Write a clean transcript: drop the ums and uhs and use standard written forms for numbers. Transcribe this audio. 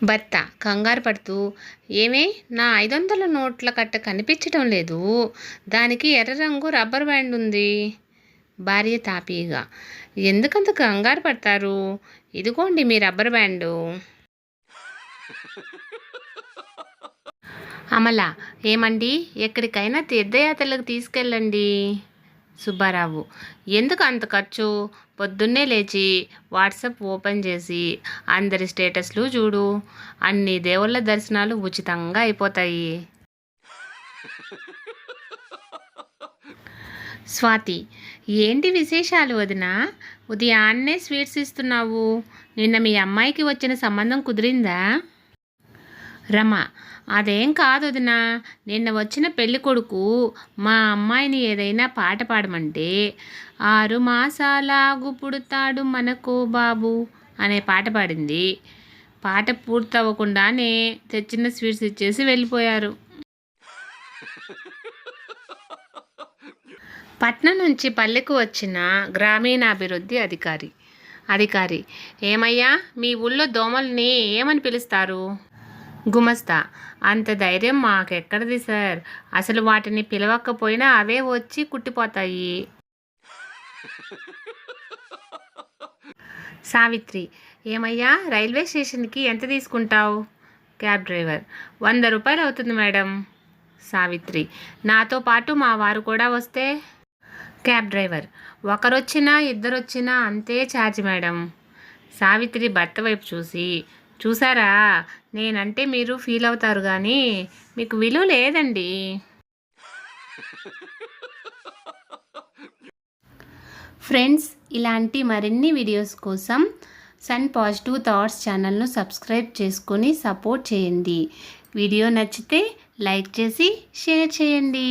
భర్త కంగారు పడుతూ, ఏమే, నా 500 నోట్ల కట్ట కనిపించటం లేదు, దానికి ఎర్ర రంగు రబ్బర్ బ్యాండ్ ఉంది. భార్య తాపీగా, ఎందుకంత కంగారు పడతారు, ఇదిగోండి మీ రబ్బర్ బ్యాండు. అమల, ఏమండి, ఎక్కడికైనా తీర్థయాత్రలకు తీసుకెళ్ళండి. సుబ్బారావు, ఎందుకు అంత ఖర్చు, పొద్దున్నే లేచి వాట్సాప్ ఓపెన్ చేసి అందరి స్టేటస్లు చూడు, అన్ని దేవుళ్ళ దర్శనాలు ఉచితంగా అయిపోతాయి. స్వాతి, ఏంటి విశేషాలు వదినా, ఉదయాన్నే స్వీట్స్ ఇస్తున్నావు, నిన్న మీ అమ్మాయికి వచ్చిన సంబంధం కుదిరిందా? రమ, అదేం కాదు వదినా, నిన్న వచ్చిన పెళ్లి కొడుకు మా అమ్మాయిని ఏదైనా పాట పాడమంటే 6 మాసాలాగు పుడతాడు మనకో బాబు అనే పాట పాడింది. పాట పూర్తవ్వకుండానే తెచ్చిన స్వీట్స్ ఇచ్చేసి వెళ్ళిపోయారు. పట్నం నుంచి పల్లెకు వచ్చిన గ్రామీణాభివృద్ధి అధికారి, ఏమయ్యా, మీ ఊళ్ళో దోమల్ని ఏమని పిలుస్తారు? గుమస్తా, అంత ధైర్యం మాకెక్కడిది సార్, అసలు వాటిని పిలవకపోయినా అవే వచ్చి కుట్టిపోతాయి. సావిత్రి, ఏమయ్యా, రైల్వే స్టేషన్కి ఎంత తీసుకుంటావు? క్యాబ్ డ్రైవర్, 100 రూపాయలు అవుతుంది మేడం. సావిత్రి, నాతో పాటు మా వారు కూడా వస్తే? క్యాబ్ డ్రైవర్, ఒకరొచ్చినా ఇద్దరొచ్చినా అంతే ఛార్జ్ మేడం. సావిత్రి భర్త వైపు చూసి, చూసారా, నేనంటే మీరు ఫీల్ అవుతారు కానీ మీకు విలువ లేదండి. ఫ్రెండ్స్, ఇలాంటి మరిన్ని వీడియోస్ కోసం సన్ పాజిటివ్ థాట్స్ ఛానల్ను సబ్స్క్రైబ్ చేసుకొని సపోర్ట్ చేయండి. వీడియో నచ్చితే లైక్ చేసి షేర్ చేయండి.